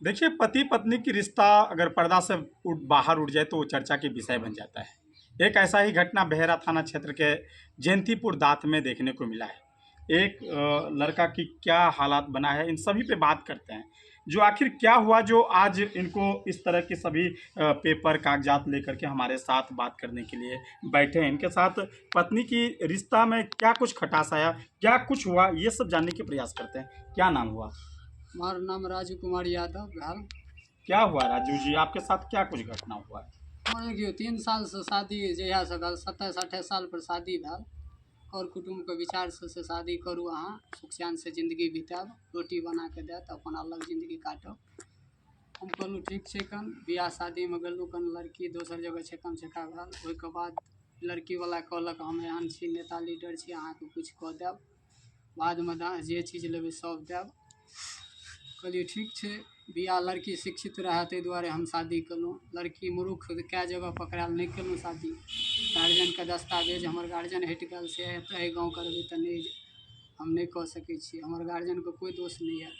देखिए, पति पत्नी की रिश्ता अगर पर्दा से बाहर उठ जाए तो वो चर्चा के विषय बन जाता है। एक ऐसा ही घटना बेहरा थाना क्षेत्र के जयंतीपुर दात में देखने को मिला है। एक लड़का की क्या हालात बना है, इन सभी पे बात करते हैं। जो आखिर क्या हुआ जो आज इनको इस तरह के सभी पेपर कागजात लेकर के हमारे साथ बात करने के लिए बैठे हैं। इनके साथ पत्नी की रिश्ता में क्या कुछ खटास आया, क्या कुछ हुआ, ये सब जानने के प्रयास करते हैं। क्या नाम हुआ? हमारा नाम राजू कुमार यादव भेल। क्या हुआ राजू जी, आपके साथ क्या कुछ घटना हुआ है? मान लियो 3 साल से शादी जहिया से भेल, 27-28 साल पर शादी भेल। और कुटुम्ब के विचार से शादी करू, अहाँ सुख चैन से जिंदगी बिताब, रोटी बना के देत, अपन अलग जिंदगी काटब। हम कहलूँ ठीक छै। कन बियाह शादी में गेलूँ, कन लड़की दोसर जगह छेकम छेका भेल। ओहिके बाद लड़की वाला कहलक हम एहन छी, नेता लीडर छी, अहाँके किछु कऽ देब, बादमे जे चीज लेबै सब देब। कहलिए ठीक छै। बियाह लड़की शिक्षित रहे ताहि दुआरे हम शादी कलूँ। लड़की मूर्ख कए जगह पकड़ायल, नहीं कलूँ शादी। गार्जियनके दस्तावेज हमर गार्जियन हटि गेल, से एहि गाँव करबै तऽ नहीं, हम नहीं कऽ सकै छी। हमर गार्जियनके कोई दोष नहीं है,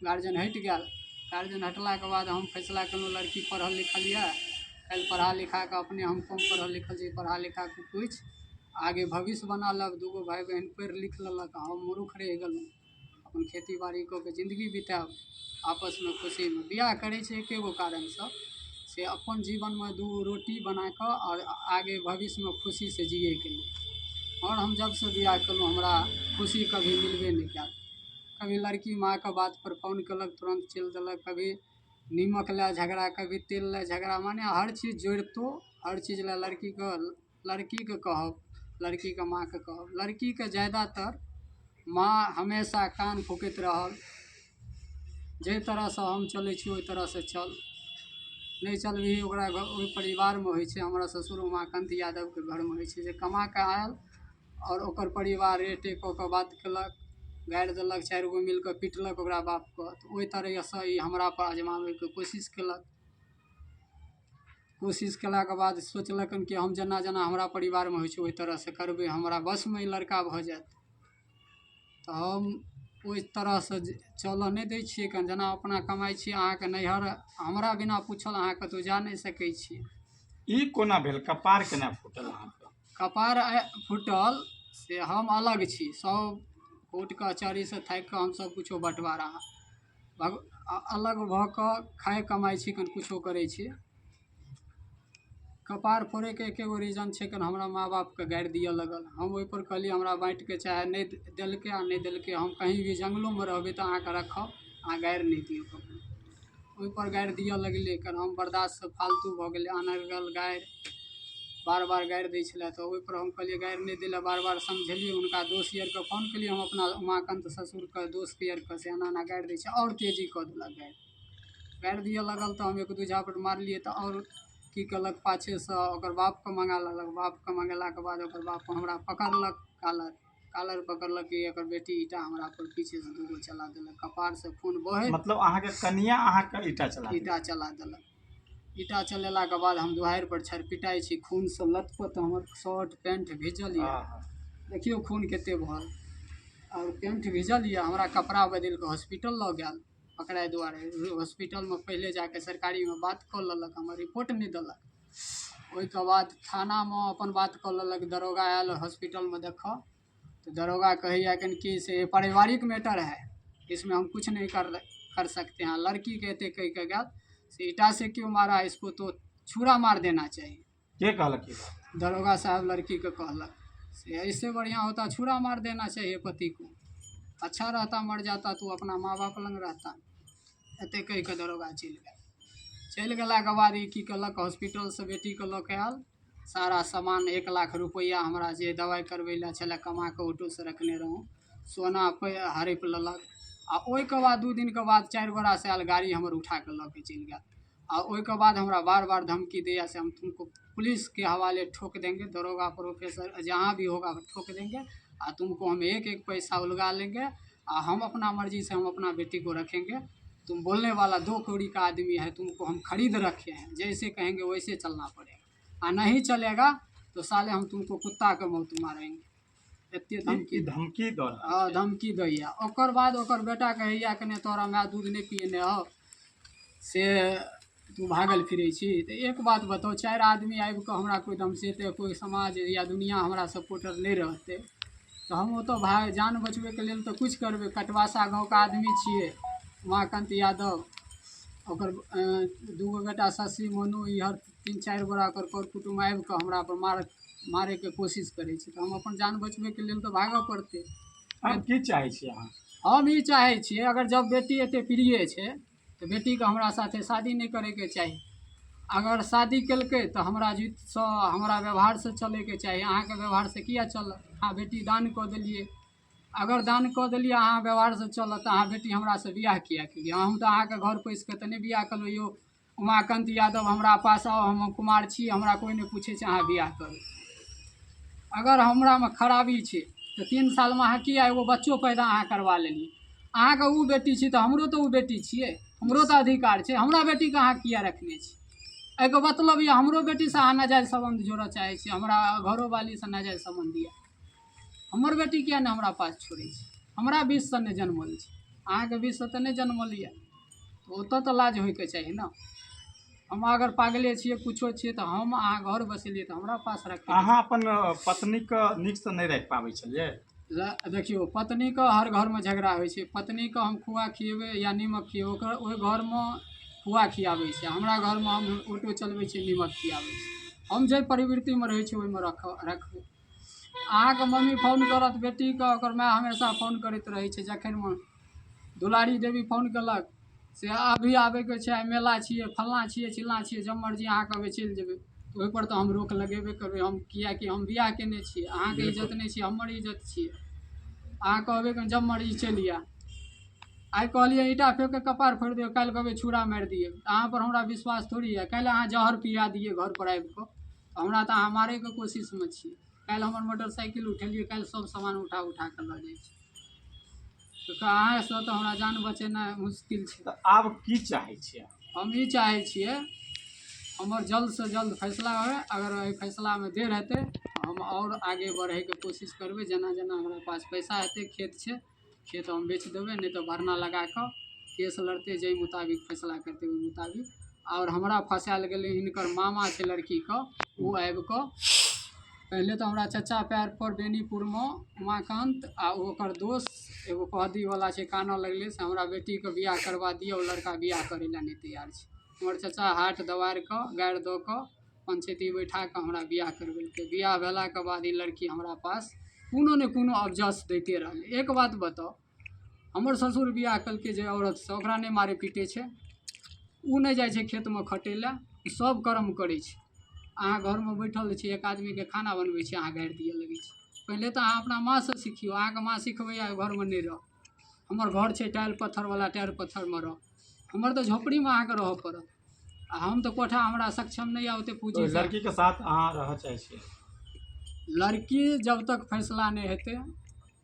गार्जियन हटि गेल। गार्जियन हटलाके बाद हम फैसला कलूँ लड़की पढ़ल लिखल यऽ, कल पढ़ा लिखा के अपने हम कम पढ़ल लिखल छी, पढ़ा लिखा के किछु आगे भविष्य बना लब। दूगो भाई बहन पढ़ि लिख लेलक, हम मूर्ख रहि गेलहुँ। अपन खेती बाड़ी कऽ के जिंदगी बिताब, आपस में खुशी में। बियाह करै छै एके गो कारणसँ, से अपन जीवन में दू रोटी बना कऽ और आगे भविष्य में खुशी से जिए के लिए। और हम जब से बियाह कलूँ हमरा खुशी कभी मिलबे नहीं कयल। कभी लड़की माँ के बात पर फोन कलक, तुरंत चलि देलक। कभी नीमक ला झगड़ा, कभी तेल ला झगड़ा, माने हर चीज़ जोड़ितो, हर चीज़ ला लड़की के कहब, लड़की के माँ के कहब। लड़की के ज़्यादातर माँ हमेशा कान फूकैत रहल, जे तरह से हम चलै छी ओहि तरह से चल, नहीं चलबही ओकरा ओहि परिवार में होइ छै। हमरा ससुर उमाकांत यादव के घर में होइ छै जे कमा के आयल और ओकर परिवार रेटे कऽ के बात केलक, गारि देलक, 4 गो मिल के पिटलक ओकरा बाप के। तऽ ओहि तरह से ई हमरा पर आजमाबे के कोशिश केलक। कोशिश केलाके बाद सोचलकन कि हम जेना जेना हमरा परिवार में होइ छै ओहि तरह से करबै, हमरा बस में ई लड़का भऽ जायत। तऽ हम ओहि तरह से चलऽ नहीं दै छियै। कन जेना अपना कमाई छी, अहाँके नैहर हमरा बिना पूछल अहाँ कतौ जा नहीं सकै छी। ई कोना भेल? कपार केना फूटल अहाँके? कपार फूटल से हम अलग छी, सब कोर्ट कचहरी से थाकि कऽ हम सब कुछो बंटवारा अलग भऽ कऽ खाए कमाई छी, कन कुछो करै छी। कपार फोड़े के एके गो रीजन छै, कन हमरा माँ बाप के गारि दिए लगल। हम ओहि पर कहलिए हमरा बाँटि के चाहे नहीं देलकै आ नहीं देलकै, हम कहीं भी जंगलों में रहबै तऽ अहाँके रखब, अहाँ गारि नहीं दियौ ककरो। ओहि पर गारि दिए लगलै, कन हम बर्दाश्त से फालतू भऽ गेलै। अनर्गल गारि, बार बार गारि दै छलै। तऽ ओहि पर हम कहलिए गारि नहीं दै लए, बार बार समझेलिए हुनका। दोस्त यार के फोन केलिए हम अपना उमाकांत ससुर के दोस्त यार के, से एना एना गारि दै छै, और तेजी कऽ देलक गारि दिए लगल। तऽ हम एक दू झापट मारलिए तऽ और की केलक, पाछे से ओकर बाप के मंगा लेलक। बाप के मंगेलाके बाद ओकर बाप हमरा पकड़लक, कालर पकड़लक कि एकर बेटी ईटा हमरा पर पीछे से 2 गो चला देलक। कपार से खून बहे, मतलब अहाँके कनिया अहाँके ईटा चला देलक। ईटा चलेलाके बाद हम दुहारि पर छरपिटाइ छी, खून से लथपथ। हमर शर्ट पैंट भिजल यऽ, देखियौ खून कते भरल, और पैंट भिजल यऽ। हमरा कपड़ा बदलि कऽ हॉस्पिटल लऽ गेल पकड़ाइ दुआरे। हॉस्पिटल में पहले जाके सरकारी में बात कऽ लेलक, हमर रिपोर्ट नहीं देलक। ओहिके बाद थाना में अपन बात कऽ लेलक। दरोगा आयल हॉस्पिटल में देखऽ, तो दरोगा कहैया कि से पारिवारिक मैटर है, इसमें हम कुछ नहीं कर सकते हैं। लड़की कहते कह के गया से ईटा से क्यों मारा, इसको तो छुरा मार देना चाहिए। के कहलक? दरोगा साहब लड़की को कहलक से इससे बढ़िया होता छुरा मार देना चाहिए पति को, अच्छा रहता, मर जाता तो अपना माँ बाप लंग रहता। एते कह के दरोगा चलि गेल। चलि गेलाके बाद ई की केलक, हॉस्पिटल से बेटी के लऽ के आयल। सारा सामान 1 लाख रुपैया हमरा जे दवाई करबै लए छलै कमा के ऑटो से रखने रहूँ, सोना पे हड़पि लेलक। आ ओहिके बाद 2 दिन के बाद 4 गोरा से आयल, गाड़ी हमर उठा के लऽ के चलि गेल। आ ओहिके बाद हमरा बार बार धमकी दिया से हम तुमको पुलिस के हवाले ठोक देंगे, दरोगा प्रोफेसर जहाँ भी होगा ठोक देंगे, और तुमको हम एक एक पैसा उलगा लेंगे, और हम अपना मर्जी से हम अपना बेटी को रखेंगे। तुम बोलने वाला 2 कौड़ी का आदमी है, तुमको हम खरीद रखे हैं, जैसे कहेंगे वैसे चलना पड़ेगा, और नहीं चलेगा तो साले हम तुमको कुत्ता के मौत मारेंगे। एते धमकी दो? धमकी दैया। ओकर बाद ओकर बेटा कहैया कि नहीं तोरा माय दूध नहीं पियने हो, से तू भागल फिरै छी। तऽ एक बात बताउ, 4 आदमी आबि कऽ हमरा कोइ धमसेतै, कोइ समाज या दुनिया हमरा सपोर्टर नहीं रहतै तऽ हम ओतऽ जान बचबैके लेल तऽ कुछ करबै। कटवासा गाँवके आदमी छियै, उमाकान्त यादव, ओकर 2 गो बेटा शशि मोनू, इहर 3-4 गोरा ओकर कर कुटुम्ब आबि कऽ हमरा पर मारैके कोशिश करै छै, तऽ हम अपन जान बचबैके लेल तऽ भागऽ पड़तै। अब की चाहै छी अहाँ? हम ई चाहै छियै, अगर जब बेटी एतेक प्रिय छै तऽ बेटीके हमरा साथे शादी नहीं करैके चाही। अगर शादी केलकै तऽ हमरा जिदसँ, हमरा व्यवहारसँ चलैके चाही। अहाँके व्यवहारसँ किया चलत? अहाँ बेटी दान कऽ देलियै, अगर दान कऽ देलियै अहाँ व्यवहारसँ चलत, अहाँ बेटी हमरासँ बियाह किया केलियै? हम तऽ अहाँके घर पोसि कऽ तऽ नहि बियाह केलहुँ। यौ उमाकान्त यादव, हमरा पास आओ, हम कुमार छी, हमरा कोई नहीं पूछै छै, अहाँ बियाह करू। अगर हमरामे खराबी छै तऽ 3 सालमे अहाँ किया एगो बच्चो पैदा अहाँ करवा लेलियै? अहाँके उ बेटी छी तऽ हमरो तऽ उ बेटी छियै, हमरो तऽ अधिकार छै। हमरा बेटीके अहाँ किया रखने छी? एहिके मतलब ये हमरो बेटीसँ अहाँ नाजायज संबंध जोड़ऽ चाहै छी, हमरा घरोवालीसँ नाजायज संबंध यऽ। हमर बेटी किया नहि हमरा पास छोड़ै छै? हमरा बीचसँ नहि जन्मल छै, अहाँके बीचसँ तऽ नहीं जन्मल यऽ, ओतऽ तऽ लाज होइके चाही ने। हम अगर पागले छियै, कुछो छियै, तऽ हम अहाँ घर बसेलियै तऽ हमरा पास रखियै। अहाँ अपन पत्नीके नीकसँ नहीं राखि पाबै छलियै? देखियौ, पत्नीके हर घरमे झगड़ा होइ छै। पत्नीके हम खुआ खिएबै या नीमक खिएबै, ओकर ओहि घरमे खुआ खियाबै छै। हमरा घरमे हम ऑटो चलबै छियै, नीमक खियाबै छै। हम जाहि प्रवृत्तिमे रहै छी ओहिमे रखबै। अहाँके मम्मी फोन करत बेटीके, ओकर माय हमेशा फोन करैत रहै छै। जखन दुलारी देवी फोन केलक से अभी आबैके छै, आइ मेला छियै, फल्लाँ छियै, चिल्लाँ छियै, जब मर्जी अहाँ कहबै चलि जेबै, तऽ ओहिपर तऽ हम रोक लगेबे करबै। हम कियाकि हम बियाह केने छियै, अहाँके इज्जत नहीं छियै, हमर इज्जत छियै। अहाँ कहबै कि जब मर्जी चलि आ। आइ कहलियै ईंटा फेंक के कपार फोड़ि दियौ, काल्हि कहबै छुरा मारि दियै, अहाँ पर हमरा विश्वास थोड़ी यऽ। काल्हि अहाँ जहर पिया दियै घर पर आबि कऽ, हमरा तऽ अहाँ मारैके कोशिशमे छियै। काल्हि हमर मोटरसाइकिल उठेलियै, काल्हि सब सामान उठा कऽ लऽ जाइ छै, तऽ अहाँसँ तऽ हमरा जान बचेनाइ मुश्किल छै। तऽ आब की चाहै छियै? हम ई चाहै छियै हमर जल्दसँ जल्द फैसला होय। अगर एहि फैसलामे देर हेतै हम और आगे बढ़ैके कोशिश करबै। जेना जेना हमरा पास पैसा हेतै, खेत छै, खेत हम बेच देबै, नहीं तऽ भरना लगा कऽ केस लड़तै, जाहि मुताबिक फैसला करतै ओहि मुताबिक। और हमरा फंसायल गेलै हिनकर मामा छै लड़कीके, ओ आबि कऽ पहिले तऽ हमरा चचा पैर पर बेनीपुरमे उमाकान्त आ ओकर दोस्त एगो कहदीवला छै, कानऽ लगलै से हमरा बेटीके बियाह करवा दिअ, ओ लड़का बियाह करै लए नहीं तैयार छै। हमर चचा हाथ दबारि कऽ, गारि दऽ कऽ, पंचैती बैठा कऽ हमरा बियाह करबेलकै। बियाह भेलाके बाद ई लड़की हमरा पास कोनो ने कोनो अवजस दैते रहलै। एक बात बताउ, हमर ससुर बियाह केलकै जे औरतसँ, ओकरा नहीं मारै पीटै छै? ओ नहीं जाइ छै खेतमे खटै लए? सब कर्म करै छै। अहाँ घरमे बैठल छी, एक आदमीके खाना बनबै छी, अहाँ गारि दिअ लगै छै। पहिले तऽ अहाँ अपना माँसँ सिखियौ, अहाँके माँ सिखबैया घरमे नहीं रह। हमर घर छै टाइल पत्थरवला, टाइल पत्थरमे रह। हमर तऽ झोपड़ीमे अहाँके रहऽ पड़त, आ हम तऽ कोठा हमरा सक्षम नहीं आ ओतेक पूँजी। लड़कीके साथ अहाँ रहऽ चाहै छियै? लड़की जब तक फैसला नहीं हेतै,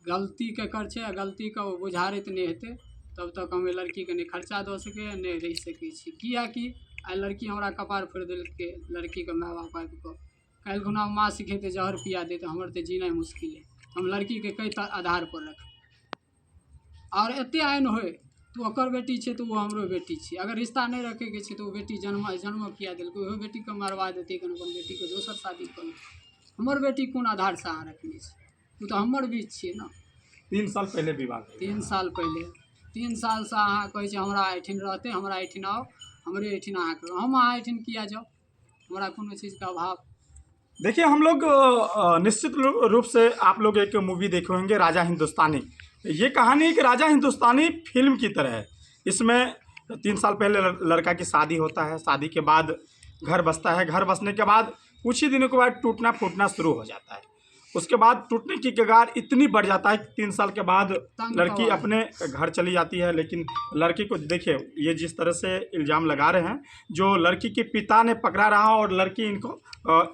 गलती केकर छै आ गलतीके ओ बुझारैत नहीं हेतै, तब तक हम एहि लड़कीके नहीं खर्चा दऽ सकैए, नहीं रहि सकै छी। किएकि आइ लड़की हमरा कपार फोड़ि देलकै, लड़कीके माय बाप आबि कऽ काल्हि खुना माँ सिखेतै जहर पिया दे, तऽ हमर तऽ जीनाइ मुश्किल है। हम लड़कीके कई आधार पर रख, और एतेक आइन होय तो ओकर बेटी छै तऽ वो हमरो बेटी छै। अगर रिश्ता नहीं रखैके छै तऽ वो बेटी जन्म किया देलकै? ओहो बेटीके मरवा देतै, अपन बेटीके दोसर शादी कऽ लेतै। हमर बेटी कोन आधारसँ अहाँ रखने छै? ओ तऽ हमर बीच छियै ने। 3 साल पहले विवाह भेल। 3 साल पहिले, 3 सालसँ अहाँ कहै छै हमरा एहिठिन रहतै, हमरा एहिठिन आउ, हमरे एहिठिन अहाँ करू। हम अहाँ एहिठिन किया जाउ? हमरा कोनो चीज़ का अभाव। देखिए, हम लोग निश्चित रूप से आप लोग एक मूवी देखे होंगे, राजा हिंदुस्तानी। ये कहानी एक राजा हिंदुस्तानी फिल्म की तरह है। इसमें 3 साल पहले लड़का की शादी होता है, शादी के बाद घर बसता है, घर बसने के बाद कुछ ही दिनों के बाद टूटना फूटना शुरू हो जाता है। उसके बाद टूटने की कगार इतनी बढ़ जाता है कि 3 साल के बाद लड़की अपने घर चली जाती है। लेकिन लड़की को देखिए, ये जिस तरह से इल्ज़ाम लगा रहे हैं, जो लड़की के पिता ने पकड़ा रहा और लड़की इनको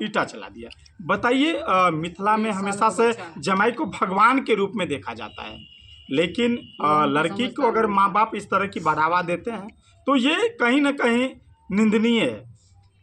ईंटा चला दिया। बताइए, मिथिला में हमेशा से जमाई को भगवान के रूप में देखा जाता है, लेकिन लड़की को अगर माँ बाप इस तरह की बढ़ावा देते हैं तो ये कहीं ना कहीं निंदनीय है।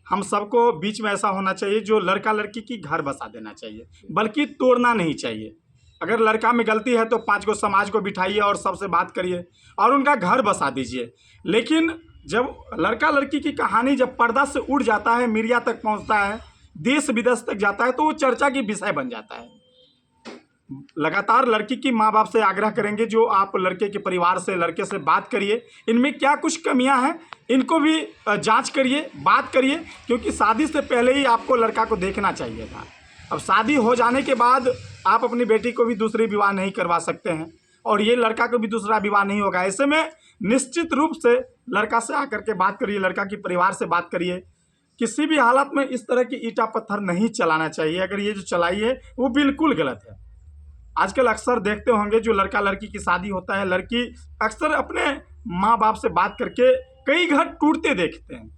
हम सबको बीच में ऐसा होना चाहिए, जो लड़का लड़की की घर बसा देना चाहिए, बल्कि तोड़ना नहीं चाहिए। अगर लड़का में गलती है तो 5 गो समाज को बिठाइए और सबसे बात करिए और उनका घर बसा दीजिए। लेकिन जब लड़का लड़की की कहानी जब पर्दा से उड़ जाता है, मीडिया तक पहुंचता है, देश विदेश तक जाता है, तो वो चर्चा की विषय बन जाता है। लगातार लड़की की माँ बाप से आग्रह करेंगे, जो आप लड़के के परिवार से, लड़के से बात करिए, इनमें क्या कुछ कमियां हैं इनको भी जांच करिए, बात करिए, क्योंकि शादी से पहले ही आपको लड़का को देखना चाहिए था। अब शादी हो जाने के बाद आप अपनी बेटी को भी दूसरी विवाह नहीं करवा सकते हैं, और ये लड़का को भी दूसरा विवाह नहीं होगा। ऐसे में निश्चित रूप से लड़का से आकर के बात करिए, लड़का के परिवार से बात करिए। किसी भी हालत में इस तरह की ईंटा पत्थर नहीं चलाना चाहिए। अगर ये जो चलाई है वो बिल्कुल गलत है। आजकल अक्सर देखते होंगे, जो लड़का लड़की की शादी होता है, लड़की अक्सर अपने माँ बाप से बात करके कई घर टूटते देखते हैं।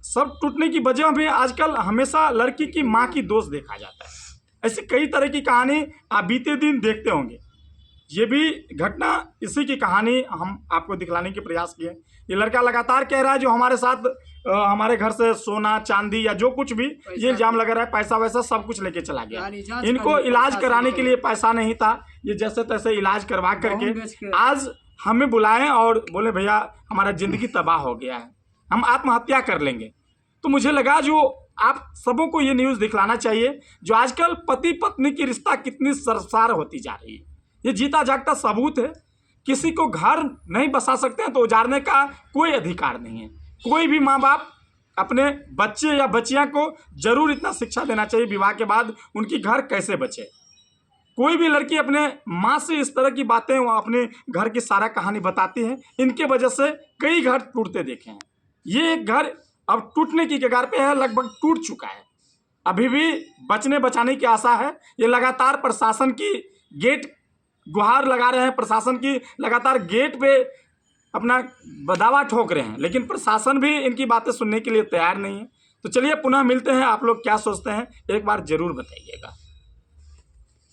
सब टूटने की वजह में आजकल हमेशा लड़की की माँ की दोष देखा जाता है। ऐसी कई तरह की कहानी आप बीते दिन देखते होंगे। ये भी घटना, इसी की कहानी हम आपको दिखलाने के प्रयास किए। ये लड़का लगातार कह रहा है, जो हमारे साथ हमारे घर से सोना चांदी या जो कुछ भी ये इल्जाम लगा रहा है, पैसा वैसा सब कुछ लेके चला गया। इनको इलाज कराने के लिए पैसा नहीं था, ये जैसे तैसे इलाज करवा करके आज हमें बुलाएं और बोले भैया हमारा ज़िंदगी तबाह हो गया है, हम आत्महत्या कर लेंगे। तो मुझे लगा जो आप सबों को ये न्यूज़ दिखलाना चाहिए, जो आजकल पति पत्नी की रिश्ता कितनी सरसार होती जा रही है। ये जीता जागता सबूत है। किसी को घर नहीं बसा सकते हैं तो उजाड़ने का कोई अधिकार नहीं है। कोई भी माँ बाप अपने बच्चे या बच्चियाँ को जरूर इतना शिक्षा देना चाहिए विवाह के बाद उनकी घर कैसे बचे। कोई भी लड़की अपने माँ से इस तरह की बातें वो अपने घर की सारा कहानी बताती है, इनके वजह से कई घर टूटते देखे हैं। ये एक घर अब टूटने की कगार पे है, लगभग टूट चुका है। अभी भी बचने बचाने की आशा है। ये लगातार प्रशासन की गेट गुहार लगा रहे हैं, प्रशासन की लगातार गेट पे अपना दावा ठोक रहे हैं, लेकिन प्रशासन भी इनकी बातें सुनने के लिए तैयार नहीं है। तो चलिए पुनः मिलते हैं, आप लोग क्या सोचते हैं एक बार ज़रूर बताइएगा।